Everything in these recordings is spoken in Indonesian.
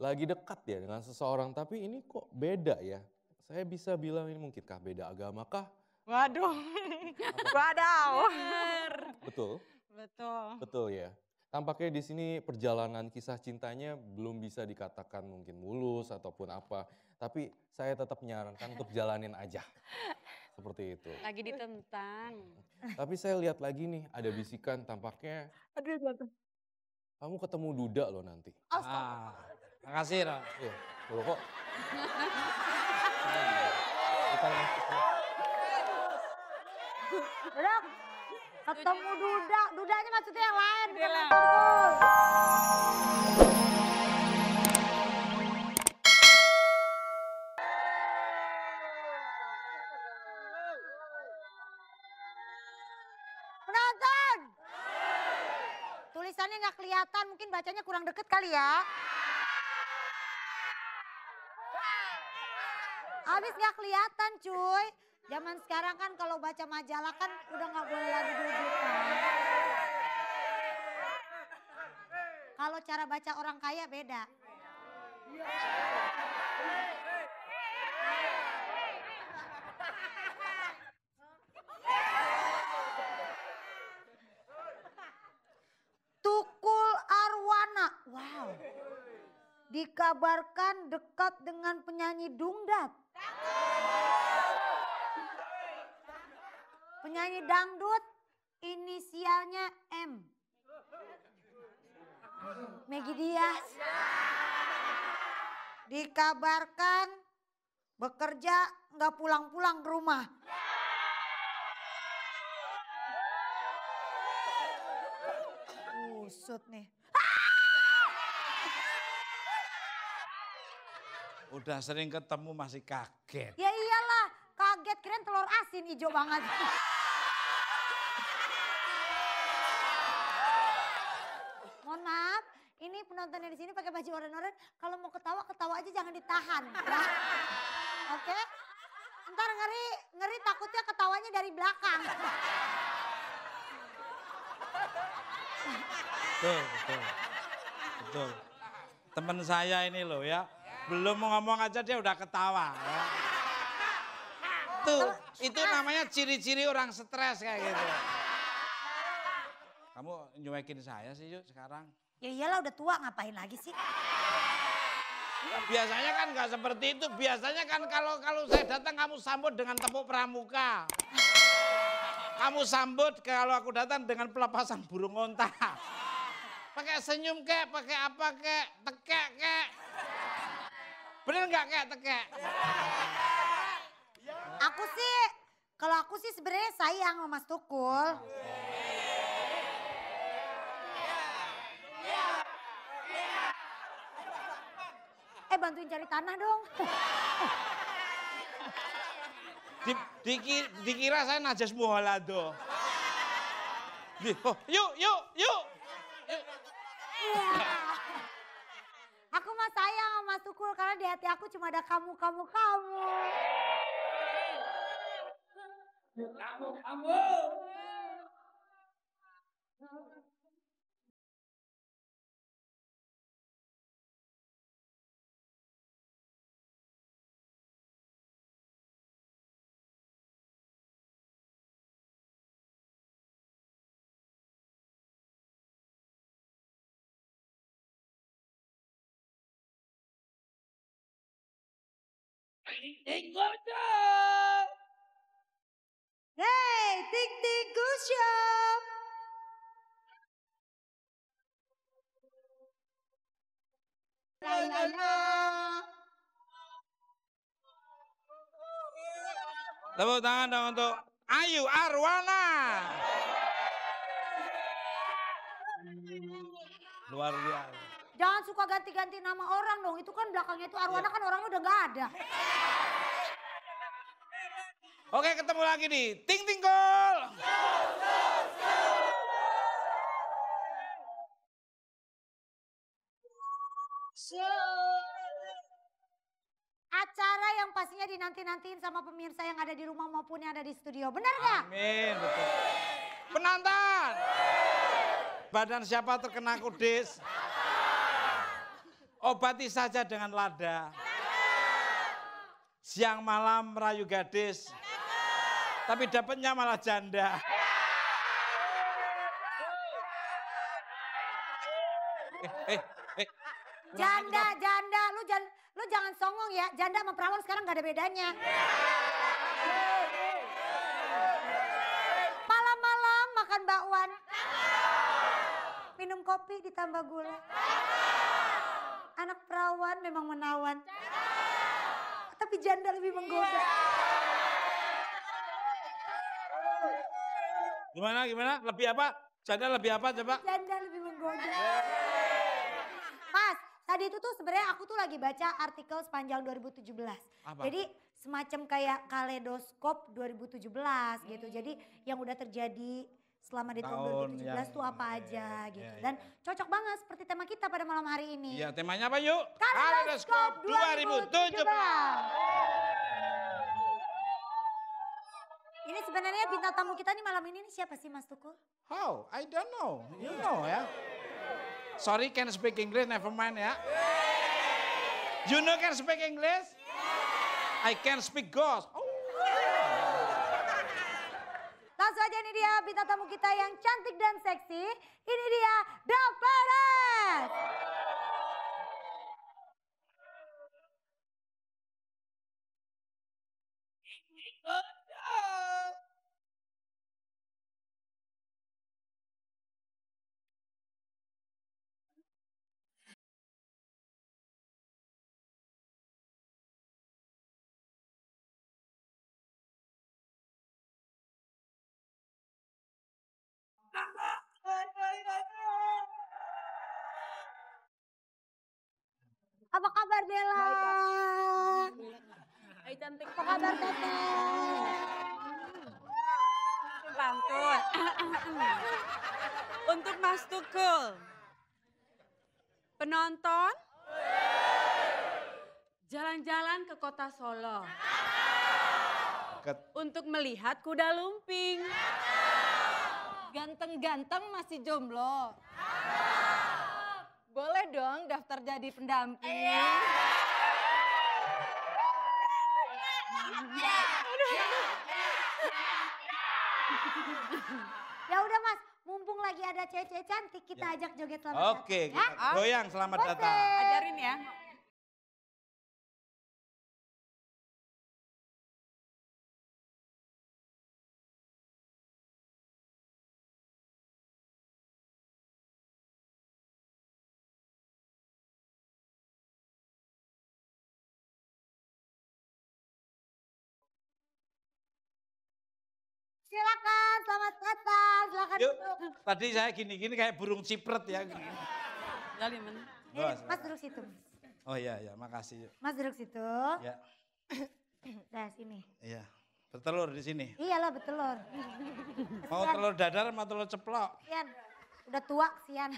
lagi dekat ya dengan seseorang, tapi ini kok beda ya. Saya bisa bilang ini mungkinkah beda agama kah? Waduh, wadaw. Betul, Betul. betul ya. Tampaknya di sini perjalanan kisah cintanya belum bisa dikatakan mungkin mulus ataupun apa. Tapi saya tetap menyarankan untuk jalanin aja. Seperti itu. Lagi ditentang. Tapi saya lihat lagi nih, ada bisikan tampaknya kamu ketemu Duda loh nanti. Makasih, Ro. Iya, loh kok. Udah, ketemu Duda. Dudanya maksudnya yang lain. bukan Iya. yang Tukul. Penonton. Tulisannya nggak kelihatan, mungkin bacanya kurang deket kali ya. Habis nggak kelihatan cuy. Zaman sekarang kan kalau baca majalah kan udah nggak boleh lagi duduk kan. Kalau cara baca orang kaya beda. Tukul Arwana. Wow. Dikabarkan dekat dengan penyanyi dangdut. Penyanyi dangdut inisialnya M. Maggie Diaz. Dikabarkan bekerja nggak pulang-pulang ke rumah. Usut nih. Udah sering ketemu masih kaget. Ya iyalah, kaget kirain telur asin hijau banget. Mohon maaf, ini penontonnya di sini pakai baju oranye-oranye. Kalau mau ketawa, ketawa aja jangan ditahan. Ya. Oke? Ntar ngeri takutnya ketawanya dari belakang. Betul. Temen saya ini loh ya, belum mau ngomong aja dia udah ketawa. Ya. Tuh, itu namanya ciri-ciri orang stres kayak gitu. Kamu nyuekin saya sih yuk sekarang. Ya iyalah udah tua ngapain lagi sih? Biasanya kan nggak seperti itu. Biasanya kan kalau saya datang kamu sambut dengan tepuk pramuka. Kamu sambut kalau aku datang dengan pelepasan burung onta. Pakai senyum kek, pakai apa kek, tekek kek. Bener nggak kek tekek? Kalau aku sih sebenarnya sayang sama Mas Tukul. Bantuin cari tanah dong. Dikira saya najas muhalado. Yuk. Aku mah sayang sama Mas Tukul karena di hati aku cuma ada kamu. Kamu. Hey, Tik Tik Gusyop. Tepuk tangan dong untuk Ayu Arwana. Luar biasa. Jangan suka ganti-ganti nama orang dong. Itu kan belakangnya itu Arwana kan orangnya udah gak ada. Oke, ketemu lagi nih. Ting Ting Kol. Acara yang pastinya dinanti-nantiin sama pemirsa yang ada di rumah maupun yang ada di studio. Benar gak? Amin, betul. Penonton. Badan siapa terkena kudis? Obati saja dengan lada. Siang malam merayu gadis. Tapi dapatnya malah janda. Janda, lu jangan songong ya. Janda sama perawan sekarang gak ada bedanya. Malam-malam makan bakwan. Minum kopi ditambah gula. Anak perawan memang menawan. Tapi janda lebih menggoda. Gimana? Lebih apa? Janda lebih apa coba? Janda lebih menggoda. Mas, tadi itu tuh sebenarnya aku tuh lagi baca artikel sepanjang 2017. Apa? Jadi semacam kayak kaleidoskop 2017 gitu. Jadi yang udah terjadi selama di tahun 2017 yang tuh apa aja gitu. iya. Dan cocok banget seperti tema kita pada malam hari ini. Iya, temanya apa yuk? Kaleidoskop 2017. Ini sebenarnya bintang tamu kita nih malam ini nih siapa sih Mas Tukul? How? I don't know. You know ya. Sorry, can speak English, never mind ya. You know can speak English? I can speak ghost. Oh. Langsung aja ini dia bintang tamu kita yang cantik dan seksi. Ini dia Dove Perez. Apa kabar Dela? Hai cantik. Apa kabar Teteh? Pantun. Untuk Mas Tukul. Penonton. Jalan-jalan ke kota Solo. Untuk melihat kuda lumping. Ganteng-ganteng masih jomblo. Boleh dong daftar jadi pendamping. Ya udah Mas, mumpung lagi ada cewek-cewek cantik kita ajak joget selamat datang. Oke, Ya? kita goyang selamat datang. Ajarin ya. Silakan, selamat datang. Silakan Yuk, duduk. tadi saya gini-gini kayak burung cipret ya. Gali men. Nih, Mas duduk situ. Oh iya, makasih. Mas duduk situ. Ya, Nah sini. iya. Bertelur di sini. Iyalah betelur. Mau telur dadar, mau telur ceplok. Sian, udah tua Sian.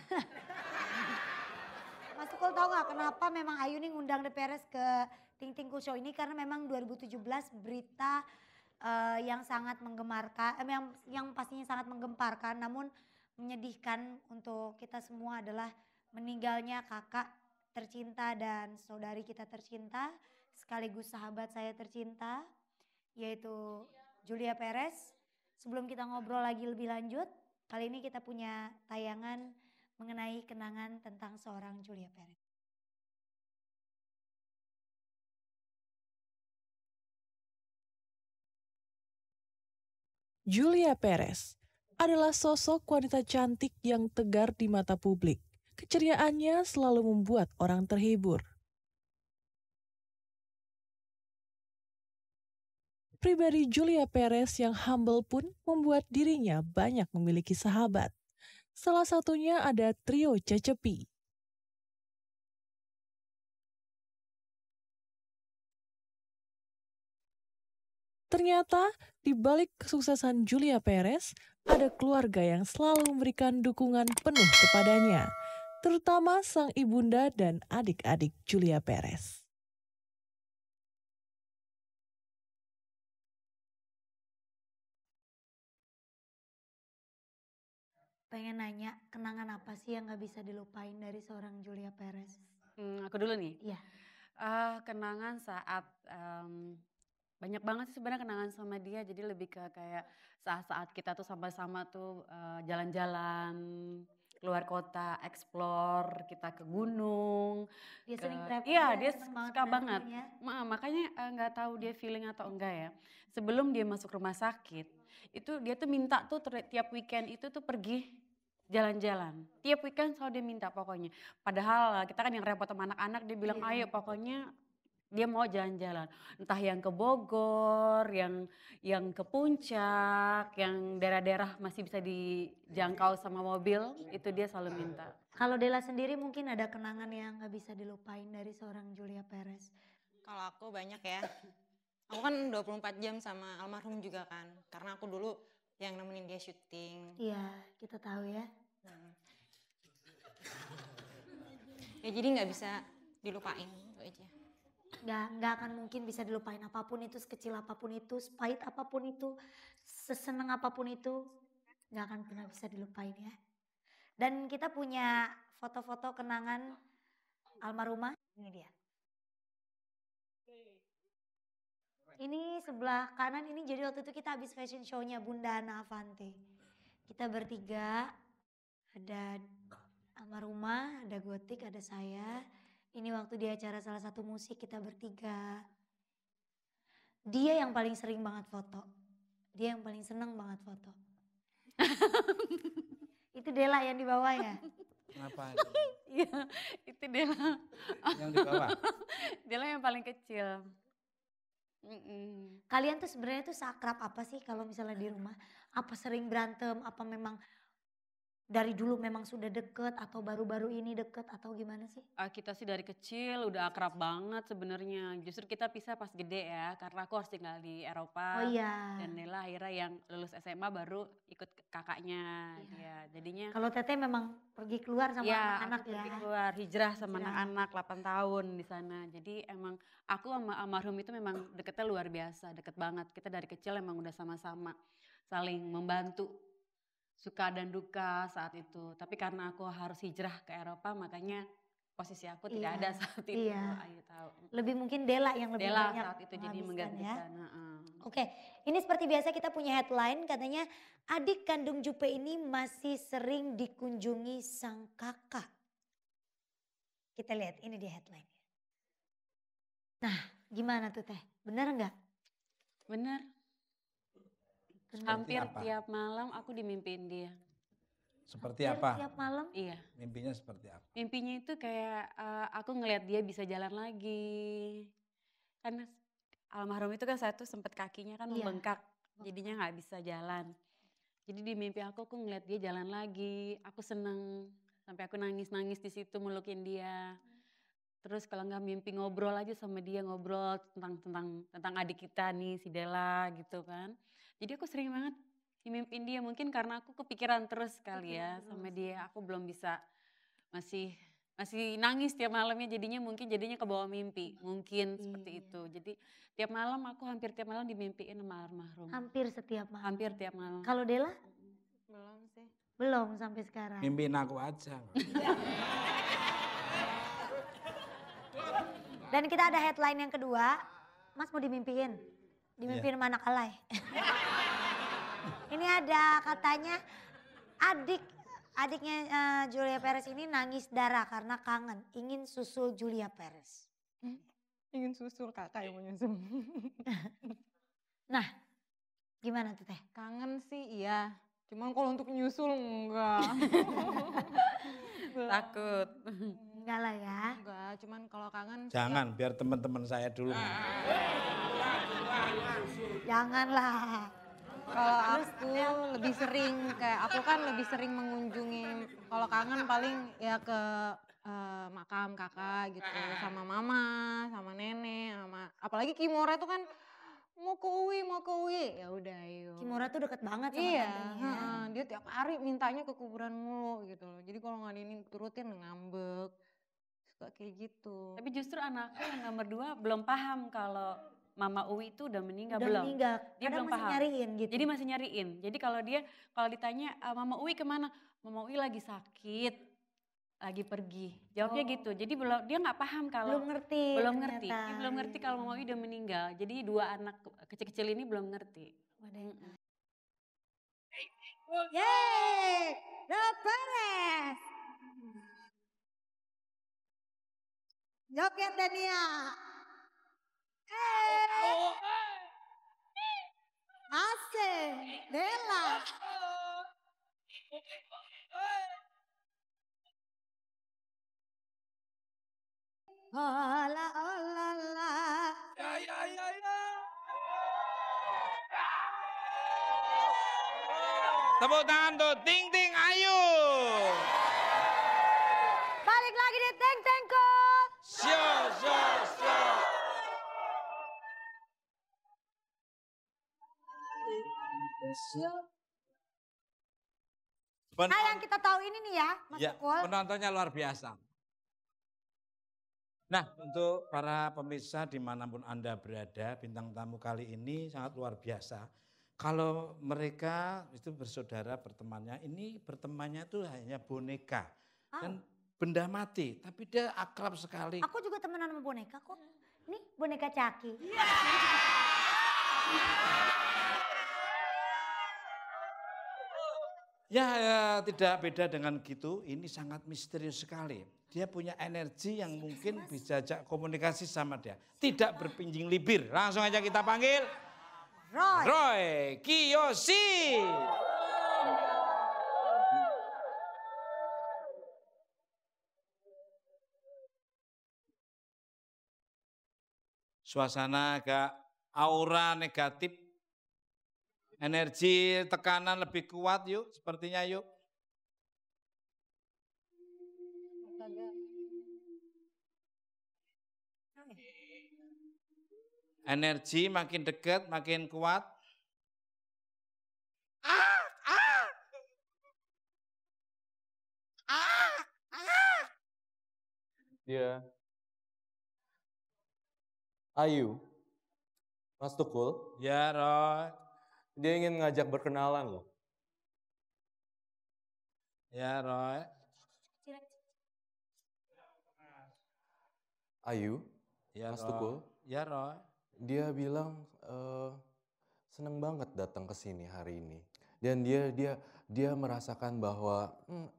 Mas Tukul tahu nggak kenapa memang Ayu nih ngundang The Perez ke Ting Ting Cool Show ini karena memang 2017 berita yang sangat menggemarkan, yang pastinya sangat menggemparkan, namun menyedihkan untuk kita semua adalah meninggalnya kakak tercinta dan saudari kita tercinta, sekaligus sahabat saya tercinta, yaitu Julia Perez. Sebelum kita ngobrol lagi lebih lanjut, kali ini kita punya tayangan mengenai kenangan tentang seorang Julia Perez. Julia Perez adalah sosok wanita cantik yang tegar di mata publik. Keceriaannya selalu membuat orang terhibur. Pribadi Julia Perez yang humble pun membuat dirinya banyak memiliki sahabat. Salah satunya ada trio Cecepi. Ternyata di balik kesuksesan Julia Perez, ada keluarga yang selalu memberikan dukungan penuh kepadanya, terutama sang ibunda dan adik-adik Julia Perez. Pengen nanya, kenangan apa sih yang gak bisa dilupain dari seorang Julia Perez? Aku dulu nih. Iya. Kenangan saat banyak banget sih sebenarnya kenangan sama dia. Jadi lebih ke kayak saat-saat kita tuh sama-sama tuh jalan-jalan keluar kota, explore, kita ke gunung. Dia ke- sering traveling. Iya, dia seneng suka banget. traveling ya. Makanya nggak tahu dia feeling atau enggak ya. Sebelum dia masuk rumah sakit, itu dia tuh minta tuh tiap weekend itu tuh pergi jalan-jalan. Tiap weekend selalu dia minta pokoknya. Padahal kita kan yang repot sama anak-anak, dia bilang Iya. ayo pokoknya dia mau jalan-jalan. Entah yang ke Bogor, yang ke Puncak, yang daerah-daerah masih bisa dijangkau sama mobil, itu dia selalu minta. Kalau Dela sendiri mungkin ada kenangan yang nggak bisa dilupain dari seorang Julia Perez. Kalau aku banyak ya. Aku kan 24 jam sama almarhum juga kan. Karena aku dulu yang nemenin dia syuting. Iya, kita tahu ya. Ya jadi nggak bisa dilupain itu aja. Nggak akan mungkin bisa dilupain apapun itu, sekecil apapun itu, sepahit apapun itu, seseneng apapun itu, nggak akan pernah bisa dilupain ya. Dan kita punya foto-foto kenangan almarhumah, ini dia. Ini sebelah kanan ini jadi waktu itu kita habis fashion show-nya Bunda Ana Avanti. Kita bertiga, ada almarhumah, ada Gotik, ada saya. Ini waktu di acara salah satu musik kita bertiga. Dia yang paling sering banget foto. Dia yang paling seneng banget foto. Itu Dela yang di bawah ya? Kenapa? Iya, itu Dela. Yang di bawah? Dela yang paling kecil. Kalian tuh sebenarnya tuh seakrab apa sih kalau misalnya di rumah? Apa sering berantem? Apa memang dari dulu memang sudah deket atau baru-baru ini deket atau gimana sih? Kita sih dari kecil udah akrab banget sebenarnya. Justru kita pisah pas gede ya, karena aku harus tinggal di Eropa. Oh iya. Dan Nela akhirnya yang lulus SMA baru ikut kakaknya. Ya, jadinya Kalau Teteh memang pergi keluar sama ya, anak-anak aku ya. pergi keluar hijrah sama Hijrah. anak-anak 8 tahun di sana. Jadi emang aku sama almarhum itu memang deketnya luar biasa, deket banget. Kita dari kecil emang udah sama-sama saling membantu suka dan duka saat itu. Tapi karena aku harus hijrah ke Eropa makanya posisi aku tidak Iya, ada saat itu. iya. Ayu tahu. Lebih mungkin Dela yang lebih Dela banyak saat itu jadi menghabiskan ya. menggantikan. Oke, ini seperti biasa kita punya headline katanya adik kandung Jupe ini masih sering dikunjungi sang kakak. Kita lihat ini dia headline. Nah, gimana tuh Teh? Bener nggak? Bener. Hampir tiap malam aku dimimpiin dia. Seperti apa? Tiap malam? Iya. Mimpinya seperti apa? Mimpinya itu kayak aku ngelihat dia bisa jalan lagi. Kan almarhum itu kan saya tuh sempet kakinya kan Iya. membengkak. Jadinya nggak bisa jalan. Jadi di mimpi aku ngelihat dia jalan lagi. Aku seneng. Sampai aku nangis-nangis di situ melukin dia. Terus kalau nggak mimpi ngobrol aja sama dia, ngobrol tentang adik kita nih si Dela gitu kan. Jadi aku sering banget mimpiin dia, mungkin karena aku kepikiran terus kali ya sama dia. Aku belum bisa, masih nangis tiap malamnya, jadinya ke bawah mimpi. Mungkin seperti itu. Jadi hampir tiap malam dimimpiin sama almarhum. Hampir setiap malam. Hampir tiap malam. Kalau Dela? Belum sih. Belum sampai sekarang. Mimpiin aku aja. Dan kita ada headline yang kedua. Mas mau dimimpiin? Dimimpiin sama anak alay. Ini ada katanya adiknya Julia Perez ini nangis darah karena kangen. Ingin susul Julia Perez. Ingin susul kakak yang mau nyusul. Nah gimana tuh Teh? Kangen sih iya. Cuman kalau untuk nyusul enggak. Takut. Enggak lah ya. Enggak, cuman kalau kangen. Jangan, biar teman-teman saya dulu. Janganlah. Kalau aku lebih sering aku kan lebih sering mengunjungi, kalau kangen paling ya ke makam kakak gitu, sama mama, sama nenek, apalagi Kimora itu kan mau ke UI, ya udah ayo. Kimura tuh deket banget sama Iya, tantenya. dia tiap hari mintanya ke kuburan mulu gitu loh. Jadi kalau nggak turutin ngambek, suka kayak gitu. Tapi justru anakku yang nomor 2 belum paham kalau Mama Uwi itu udah meninggal Udah belum. meninggal. Dia Kadang belum masih paham. nyariin gitu. Jadi masih nyariin. Jadi kalau ditanya Mama Uwi kemana? Mama Uwi lagi sakit. lagi pergi. Jawabnya gitu. Jadi dia nggak paham kalau Belum ngerti belum ngerti. ternyata. Dia belum ngerti kalau Mama Owi udah meninggal. Jadi 2 anak kecil-kecil ini belum ngerti. Yeay, The Perez. Joget Dania. Asik, Dela. Ola ola la. Tepuk tangan tuh, ting ting ayu. Balik lagi di Teng Tengko. Show, show, show. Nah yang kita tahu ini nih ya, Mas Ya, Tukul. penontonnya luar biasa. Nah, untuk para pemirsa dimanapun Anda berada, bintang tamu kali ini sangat luar biasa. Kalau mereka itu bersaudara bertemannya, ini bertemannya itu hanya boneka dan benda mati, tapi dia akrab sekali. Aku juga temenan sama boneka kok. Nih boneka Caki. Ya, tidak beda dengan gitu, ini sangat misterius sekali. Dia punya energi yang mungkin bisa ajak komunikasi sama dia. Tidak berpinjing libir, langsung aja kita panggil Roy Kiyoshi. Suasana agak aura negatif. Energi tekanan lebih kuat yuk, sepertinya yuk. Energi makin dekat, makin kuat. Dia Ayu, Mas Tukul, Ya Roy, dia ingin ngajak berkenalan loh. ya Roy. Ayu, Ya Mas Roy. Tukul, Ya Roy. dia bilang seneng banget datang ke sini hari ini. Dan dia merasakan bahwa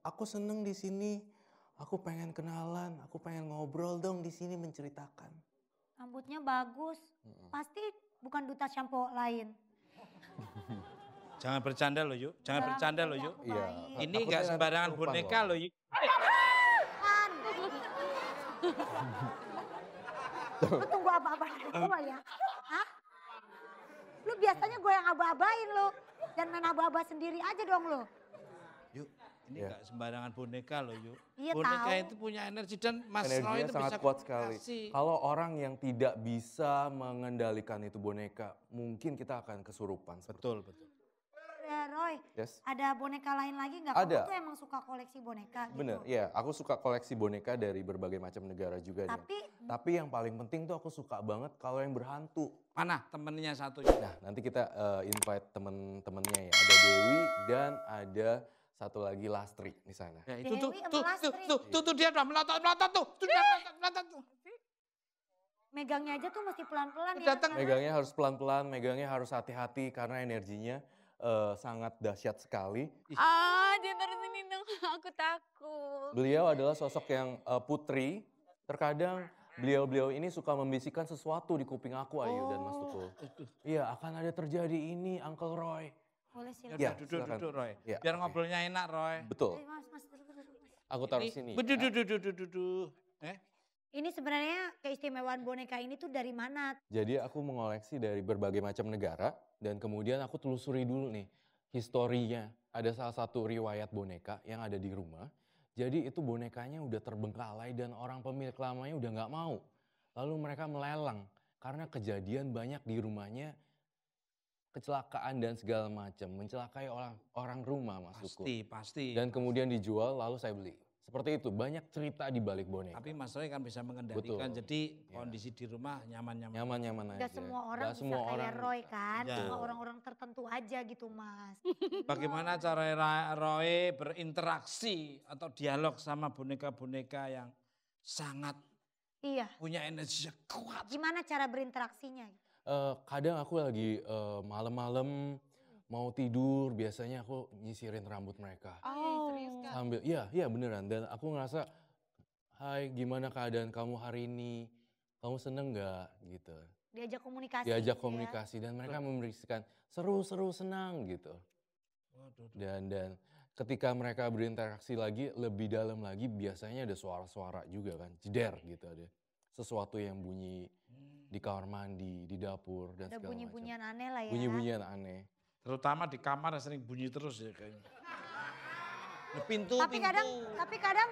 aku seneng di sini. Aku pengen kenalan, aku pengen ngobrol dong di sini menceritakan. Rambutnya bagus. Pasti bukan duta shampoo lain. Jangan bercanda loh yuk, jangan bercanda loh yuk. Iya. Ini takutnya enggak nanti sembarangan kesurupan boneka loh yuk. Kan. Lu tunggu aba-aba gua ya. Hah? Lu biasanya gue yang aba-abain lu. Dan main aba-aba sendiri aja dong lu. Yuk, ini Iya. enggak sembarangan boneka loh yuk. Iya, Boneka tahu. itu punya energi dan Mas Roy Energinya itu sangat bisa kuat sekali. komunikasi. Kalau orang yang tidak bisa mengendalikan itu boneka, mungkin kita akan kesurupan. Betul, betul. Roy, Yes. ada boneka lain lagi nggak? Ada. Kamu tuh emang suka koleksi boneka gitu. Bener, ya. Aku suka koleksi boneka dari berbagai macam negara juga. Din. Tapi yang paling penting tuh aku suka banget kalau yang berhantu. Mana temennya satu? Nah, nanti kita invite temen-temennya ya. Ada Dewi dan ada satu lagi Lastri di sana. Ya, itu Dewi sama tuh Lastri. dia udah melotot tuh. Tuh dia melotot tuh. Megangnya aja tuh mesti pelan-pelan ya. Datang. Megangnya harus pelan-pelan, megangnya harus hati-hati karena energinya sangat dahsyat sekali. Dia taruh sini dong, aku takut. Beliau adalah sosok yang putri. Terkadang beliau ini suka membisikkan sesuatu di kuping aku, Ayu dan Mas Tukul. Iya, akan ada terjadi ini, Uncle Roy. Boleh Ya silakan. Ya, udah silakan. duduk Roy. Ya, Biar oke. ngobrolnya enak Roy. Betul. Mas, duduk. Aku taruh sini. Duduk. Ini sebenarnya keistimewaan boneka ini tuh dari mana? Jadi aku mengoleksi dari berbagai macam negara dan kemudian aku telusuri dulu nih historinya. Ada salah satu riwayat boneka yang ada di rumah. Jadi itu bonekanya udah terbengkalai dan orang pemilik lamanya udah nggak mau. Lalu mereka melelang karena kejadian banyak di rumahnya kecelakaan dan segala macam, mencelakai orang rumah, Mas Tukul. Pasti. Dan kemudian dijual lalu saya beli. Seperti itu, banyak cerita di balik boneka. Tapi Mas Roy kan bisa mengendalikan, Betul. jadi Ya. kondisi di rumah nyaman-nyaman. Nyaman-nyaman aja. Gak semua orang Nggak bisa semua kayak orang. Roy kan, Ya. cuma orang-orang tertentu aja gitu Mas. Bagaimana cara Roy berinteraksi atau dialog sama boneka-boneka yang sangat Iya, punya energi kuat? gimana cara berinteraksinya? Kadang aku lagi malam-malam mau tidur, biasanya aku nyisirin rambut mereka. Serius Kak? Sambil, iya beneran. Dan aku ngerasa, hai gimana keadaan kamu hari ini? Kamu seneng nggak? Gitu. Diajak komunikasi. Diajak gitu ya. komunikasi dan mereka memberikan seru-seru senang gitu. Waduh. Dan ketika mereka berinteraksi lagi lebih dalam lagi, biasanya ada suara-suara juga kan, jeder gitu, ada sesuatu yang bunyi di kamar mandi, di dapur dan Ada segala bunyi-bunyian macam. aneh lah ya. Bunyi-bunyian aneh. Terutama di kamar sering bunyi terus ya kayaknya. Nah, pintu. Tapi kadang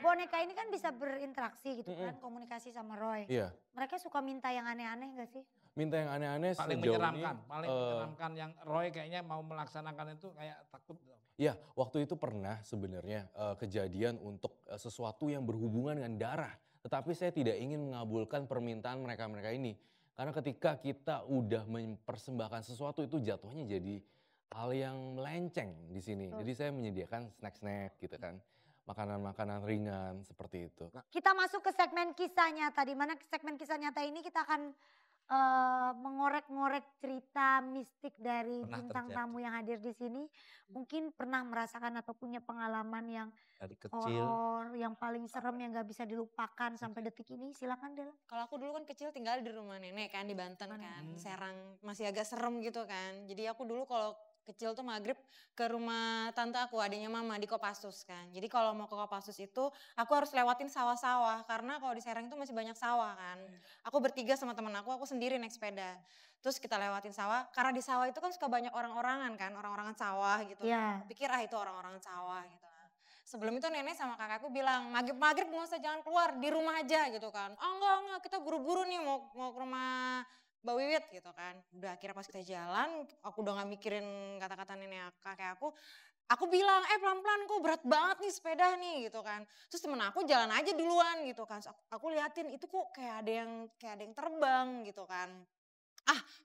boneka ini kan bisa berinteraksi gitu kan, komunikasi sama Roy. Iya, Mereka suka minta yang aneh-aneh gak sih? minta yang aneh-aneh paling sejauh menyeramkan, ini. paling menyeramkan yang Roy kayaknya mau melaksanakan itu kayak takut. Ya, waktu itu pernah sebenarnya kejadian untuk sesuatu yang berhubungan dengan darah. Tetapi saya tidak ingin mengabulkan permintaan mereka-mereka ini. Karena ketika kita udah mempersembahkan sesuatu itu jatuhnya jadi hal yang melenceng di sini. Jadi saya menyediakan snack-snack gitu kan. Makanan-makanan ringan seperti itu. Kita masuk ke segmen kisah nyata, di mana segmen kisah nyata ini kita akan mengorek-ngorek cerita mistik dari Pernah bintang terjadi. tamu yang hadir di sini. Mungkin pernah merasakan atau punya pengalaman yang Dari kecil. horor, yang paling serem yang gak bisa dilupakan sampai detik ini. Silakan Del. Kalau aku dulu kan kecil tinggal di rumah nenek kan di Banten kan, Serang, masih agak serem gitu kan. Jadi aku dulu kalau kecil tuh maghrib ke rumah tante aku, adiknya mama di Kopassus kan. Jadi kalau mau ke Kopassus itu aku harus lewatin sawah-sawah karena kalau di Serang itu masih banyak sawah kan. Aku bertiga sama teman aku sendiri naik sepeda. Terus kita lewatin sawah, karena di sawah itu kan suka banyak orang-orangan kan, orang-orangan sawah gitu. Iya. Aku pikir itu orang-orangan sawah gitu. Sebelum itu nenek sama kakakku bilang, maghrib nggak usah jangan keluar, di rumah aja gitu kan. Oh enggak, kita buru-buru nih mau ke rumah Mbak Wiwit gitu kan. Udah akhirnya pas kita jalan, aku udah gak mikirin kata-kata nenek kakek aku bilang, pelan-pelan kok berat banget nih sepeda nih gitu kan. Terus temen aku jalan aja duluan gitu kan. Aku liatin itu kok kayak ada yang terbang gitu kan.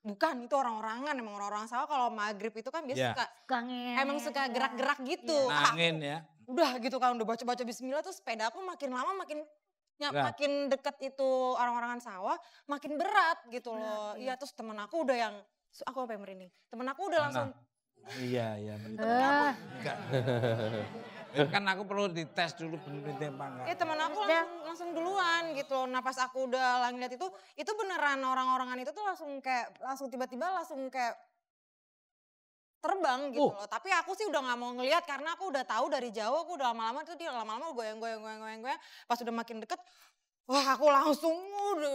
Bukan itu orang-orangan, emang orang-orang sawah kalau maghrib itu kan biasa Iya. emang suka gerak-gerak gitu. Angin ya. Udah gitu kan, udah baca-baca bismillah terus sepeda aku makin lama makin Berat. makin deket itu orang-orangan sawah, makin berat gitu loh. Iya terus temen aku udah yang, aku apa yang merinding? Temen aku udah langsung, Iya. Enggak. Kan aku perlu dites dulu bener-bener apa enggak. temen aku langsung duluan gitu loh. Nah pas aku udah lihat itu beneran orang-orangan itu tuh langsung tiba-tiba langsung kayak terbang gitu loh. Tapi aku sih udah gak mau ngelihat karena aku udah tahu dari jauh, aku udah lama-lama tuh dia lama-lama goyang-goyang. Pas udah makin deket, wah aku langsung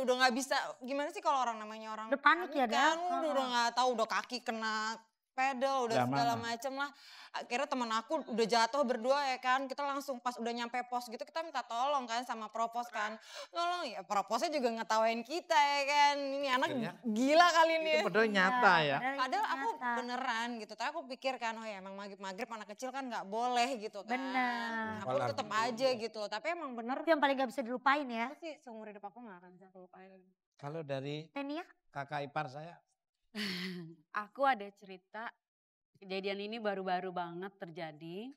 udah gak bisa. Gimana sih kalau orang namanya orang Udah panik ya, kan, Del? udah gak tahu, udah kaki kena pedal, udah Udah segala mana? macem lah. Akhirnya temen aku udah jatuh berdua ya kan, kita langsung pas udah nyampe pos gitu kita minta tolong kan sama propos kan. Tolong ya, proposnya juga ngetawain kita ya kan, ini anak Akhirnya, gila kali ini. Itu padahal nyata ya. Padahal aku beneran gitu, tapi aku pikir kan, oh ya emang maghrib anak kecil kan gak boleh gitu kan. Bener. Aku tetep aja gitu, tapi emang bener. Itu yang paling gak bisa dilupain ya. Aku sih seumur hidup aku gak akan bisa lupain. Kalau dari Tenia? kakak ipar saya, Aku ada cerita, kejadian ini baru-baru banget terjadi.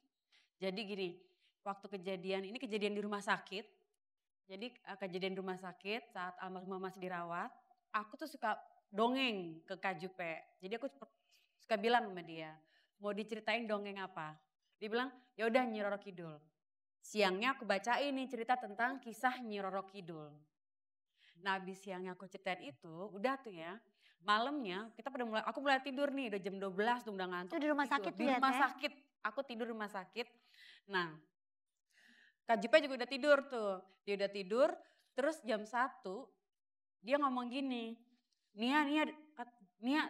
Jadi gini, waktu kejadian di rumah sakit. Jadi kejadian di rumah sakit saat almarhumah masih dirawat. Aku tuh suka dongeng ke Kak Jupe. Jadi aku suka bilang sama dia, mau diceritain dongeng apa? Dia bilang, ya udah Nyi Roro Kidul. Siangnya aku bacain nih cerita tentang kisah Nyi Roro Kidul. Nah habis siangnya aku ceritain itu, udah tuh ya. Malamnya aku mulai tidur nih, udah jam 12 tuh udah ngantuk. Itu di rumah sakit tuh Di ya, rumah Teh? sakit, aku tidur di rumah sakit. Nah Kak Jupe juga udah tidur tuh, dia udah tidur. Terus jam 1 dia ngomong gini, Nia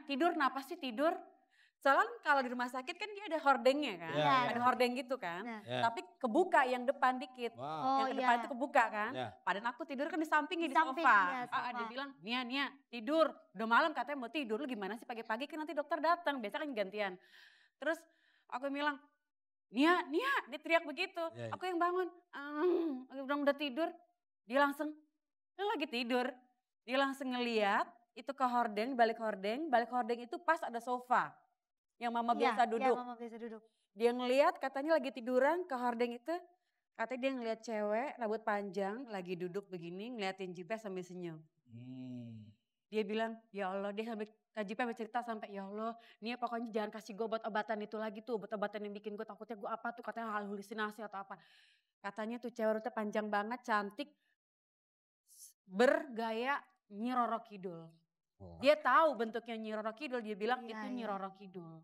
tidur, kenapa sih tidur? Soalnya kalau di rumah sakit kan dia ada hordengnya kan, Iya, ada hordeng gitu kan. Nah. Ya. Tapi kebuka yang depan dikit, Wow. Oh yang ke depan iya. itu kebuka kan. Ya. Padahal aku tidur kan di sampingnya Di di samping, sofa. iya, sofa. Dia bilang, Nia tidur, udah malam katanya mau tidur, lu gimana sih pagi-pagi kan nanti dokter datang, biasa kan gantian. Terus aku bilang, Nia, dia teriak begitu. Ya, ya. Aku yang bangun, udah tidur. Dia langsung, lu lagi tidur. Dia langsung ngeliat, itu ke hordeng, balik hordeng itu pas ada sofa. Yang mama biasa duduk. Iya, mama biasa duduk. Dia ngeliat katanya lagi tiduran ke hordeng itu. Katanya dia ngeliat cewek, rambut panjang, lagi duduk begini, ngeliatin Jipe sambil senyum. Dia bilang, ya Allah, dia sampai Kak Jipe bercerita sampai, ya Allah, Nia pokoknya jangan kasih gue obat-obatan itu lagi tuh, obat-obatan yang bikin gue takutnya gue apa tuh, katanya halusinasi atau apa. Katanya tuh cewek rambutnya panjang banget, cantik, bergaya Nyi Roro Kidul. Dia tahu bentuknya Nyi Roro Kidul, dia bilang itu Nyi Roro Kidul.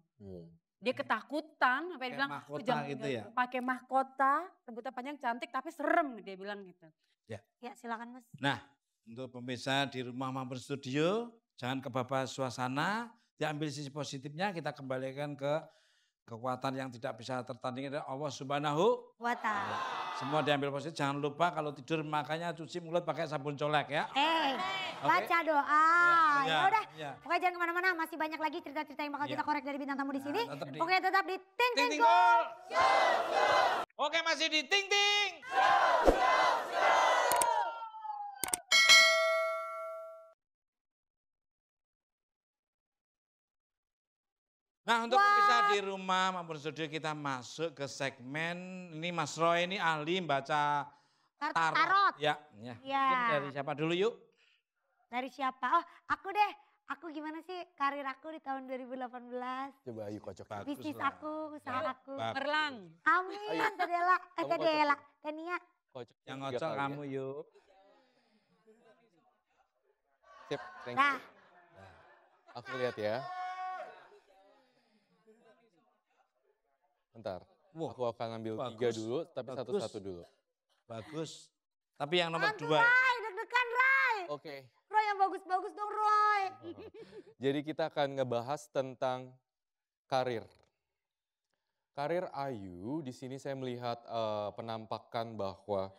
Dia ketakutan, sampai dia bilang, mahkota jangan gitu ya? pakai mahkota, rambutnya panjang cantik tapi serem, dia bilang gitu. Ya silakan Mas. Nah, untuk pemirsa di rumah maupun studio, jangan kebabas suasana, diambil sisi positifnya, kita kembalikan ke kekuatan yang tidak bisa tertandingi dari Allah Subhanahu Wa ta'ala. Semua diambil positif, jangan lupa kalau tidur makanya cuci mulut pakai sabun colek ya. Baca doa. Ya, Ya udah, ya. pokoknya jangan kemana-mana. Masih banyak lagi cerita-cerita yang bakal Ya. kita korek dari bintang tamu di sini. tetap di- Pokoknya tetap di Ting Ting Ting Go. Gol. Oke, masih di ting ting. Nah, untuk pemirsa di rumah maupun studio kita masuk ke segmen ini Mas Roy ini ahli baca Tarot. Ya, ya. Ya. Mungkin dari siapa dulu yuk? Dari siapa? Oh, aku deh. Aku gimana sih karir aku di tahun 2018? Coba Ayu kocok. Bisnis lah. aku, usaha aku. Merlang. Amin, Teh Dela. Kamu Teh kocok Dela. ya? Teh Nia. Kocok Yang 3 ngocok kali ya. kamu yuk. Sip, thank you. Nah, Aku lihat ya. Bentar, Wah, aku akan ambil 3 bagus. dulu, tapi Bagus. satu-satu dulu. bagus. Tapi yang nomor Mantu 2. Roy, deg-degan Roy. Oke, Roy yang bagus-bagus dong Roy. jadi kita akan ngebahas tentang karir. Karir Ayu, di sini saya melihat penampakan bahwa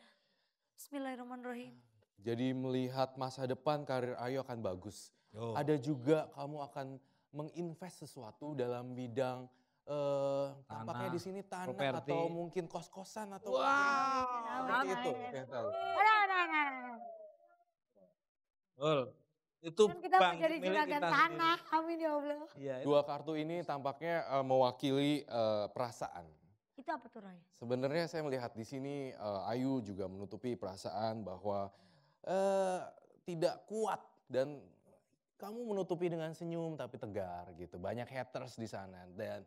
Bismillahirrahmanirrahim. jadi melihat masa depan karir Ayu akan bagus. Oh. Ada juga kamu akan menginvest sesuatu dalam bidang tampaknya di sini tanah properti. atau mungkin kos-kosan atau Wow. seperti itu. Saya tahu. Ada. Betul. Itu Kan kita bank mau jadi milik juragan kita tanah. sendiri. Amin ya Allah. Iya, itu. 2 kartu ini tampaknya mewakili perasaan. Itu apa tuh Roy? Sebenarnya saya melihat di sini Ayu juga menutupi perasaan bahwa tidak kuat dan kamu menutupi dengan senyum tapi tegar gitu. Banyak haters di sana dan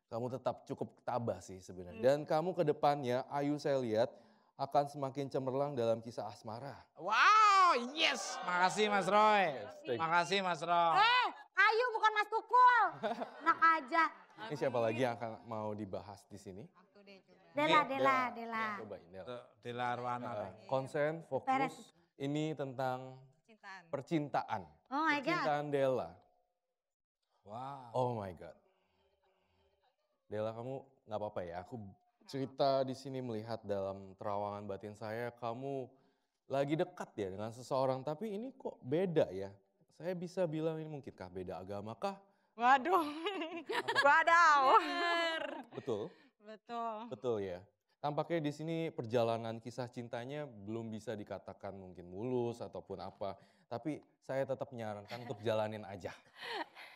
kamu tetap cukup tabah sih sebenarnya. Dan kamu ke depannya Ayu saya lihat akan semakin cemerlang dalam kisah asmara. Wow, yes. Makasih Mas Roy. Yes, thank you. Makasih Mas Roy. Ayu bukan Mas Tukul. Enak aja. Ini siapa lagi yang akan mau dibahas di sini? Dela. Cobain Del. Dela Arwana. Konsen, Beres. fokus. Ini tentang percintaan. Oh my God. Percintaan Dela. Wow. Oh my God. Dela kamu nggak apa-apa ya, aku cerita di sini melihat dalam terawangan batin saya kamu lagi dekat ya dengan seseorang tapi ini kok beda ya. Saya bisa bilang ini mungkinkah beda agama kah? Waduh. Wadaw. Betul, Betul. betul ya. Tampaknya di sini perjalanan kisah cintanya belum bisa dikatakan mungkin mulus ataupun apa. Tapi saya tetap menyarankan untuk jalanin aja.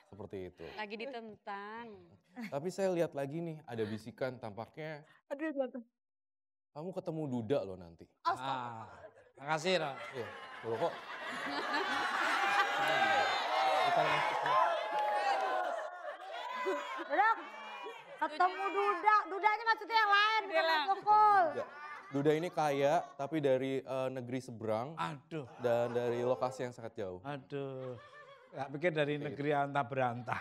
Seperti itu. Lagi ditentang. Tapi saya lihat lagi nih ada bisikan tampaknya kamu ketemu Duda loh nanti. Makasih Roy. Iya, loh kok. Bukan maksudnya. Udah. Ketemu Duda. Dudanya maksudnya yang lain. Bukan Mas Tukul. Duda. Duda ini kaya tapi dari negeri seberang Aduh, dan dari lokasi yang sangat jauh. aduh. Gak pikir dari negeri anta berantah.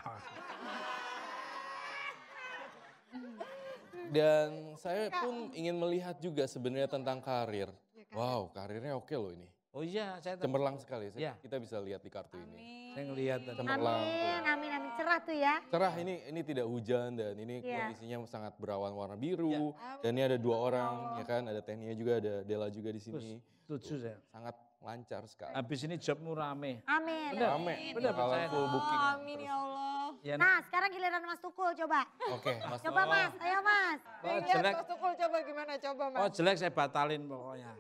Dan saya pun ingin melihat juga sebenarnya tentang karir. Wow, karirnya oke loh ini. Oh iya, saya Cemerlang sekali. Iya. Kita bisa lihat di kartu ini. saya ngelihat tadi. Cemerlang. Amin. Cerah tuh ya. Cerah ini tidak hujan dan ini Iya. kondisinya sangat berawan warna biru. Dan ini ada 2 orang ya kan, ada Tenia juga, ada Dela juga di sini. Setuju saya. Sangat lancar sekali. Habis ini jobmu rame. Amin. Bener. Rame, Bener, bakalan percaya. full booking. Amin ya Allah. Ya, Nah sekarang giliran Mas Tukul coba. Oke, Mas. Coba Mas, ayo Mas. oh jelek, Mas Tukul coba gimana coba Mas. oh jelek saya batalin pokoknya.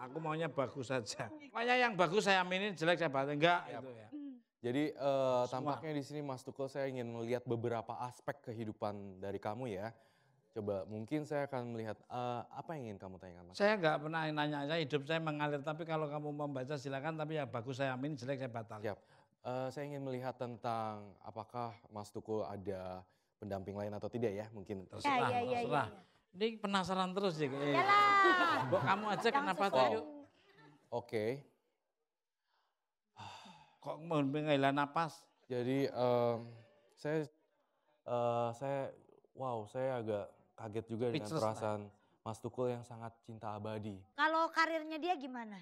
Aku maunya bagus saja. Pokoknya yang bagus saya aminin, jelek saya batalin. Enggak, itu ya. Jadi tampaknya di sini Mas Tukul saya ingin melihat beberapa aspek kehidupan dari kamu ya. Coba mungkin saya akan melihat apa yang ingin kamu tanyakan Mas? Saya enggak pernah nanya, saya hidup saya mengalir. Tapi kalau kamu membaca silakan, tapi ya bagus saya aminin, jelek saya batalin. Siap. Saya ingin melihat tentang apakah Mas Tukul ada pendamping lain atau tidak ya mungkin. Terserah, Ya. terserah. Ini penasaran terus ya. Yalah. Kok kamu aja Yang kenapa sesuai. tuh? Oke. Kok mau ngehilang napas? Jadi saya agak kaget juga dengan Speechless lah. perasaan Mas Tukul yang sangat cinta abadi. Kalau karirnya dia gimana?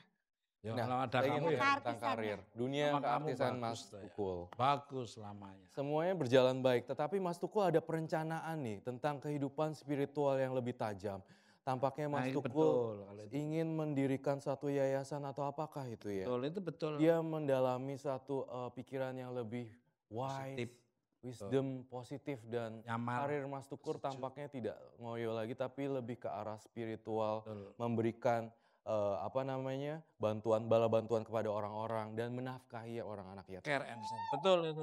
Ya, Nah, kalau ada saya ingin kamu melihat ya tentang Keartisannya. karir, dunia Sama kamu keartisan bagus Mas tuh ya. Tukul. bagus selamanya. Semuanya berjalan baik, tetapi Mas Tukul ada perencanaan nih tentang kehidupan spiritual yang lebih tajam. Tampaknya Nah, Mas itu Tukul betul, kalau itu. ingin mendirikan satu yayasan atau apakah itu ya? Betul, itu betul. Dia mendalami satu pikiran yang lebih wise, Positif. wisdom, positif dan Nyamar. karir Mas Tukul Setuju. tampaknya tidak ngoyo lagi tapi lebih ke arah spiritual, Betul. memberikan bala bantuan kepada orang-orang dan menafkahi orang anak yatim. Care and send. Betul itu.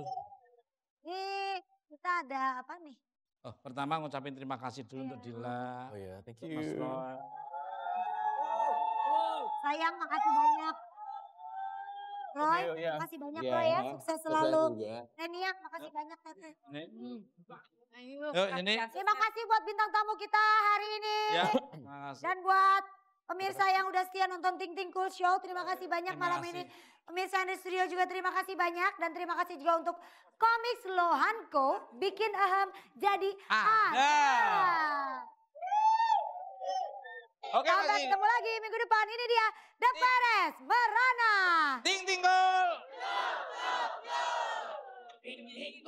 Nih kita ada apa nih? Oh, pertama ngucapin terima kasih dulu untuk Dila. Oh ya, thank untuk Mas you. Roy. Sayang makasih banyak. Roy, Oke, iya. makasih banyak Iya, Roy ya, Mas. sukses selalu. juga. Nenia, makasih banyak Tete. Ini, Ayo, Yuk, ini. Terima kasih buat bintang tamu kita hari ini. ya, terima kasih. Dan buat pemirsa yang udah setia nonton Ting Ting Cool Show, terima kasih banyak Terima malam kasih. ini. Pemirsa yang di studio juga terima kasih banyak. Dan terima kasih juga untuk Komik Lohanco, bikin ahem jadi ada. Oke, Sampai masih. ketemu lagi minggu depan. Ini dia The Perez Merana. Ting ting gol. Ini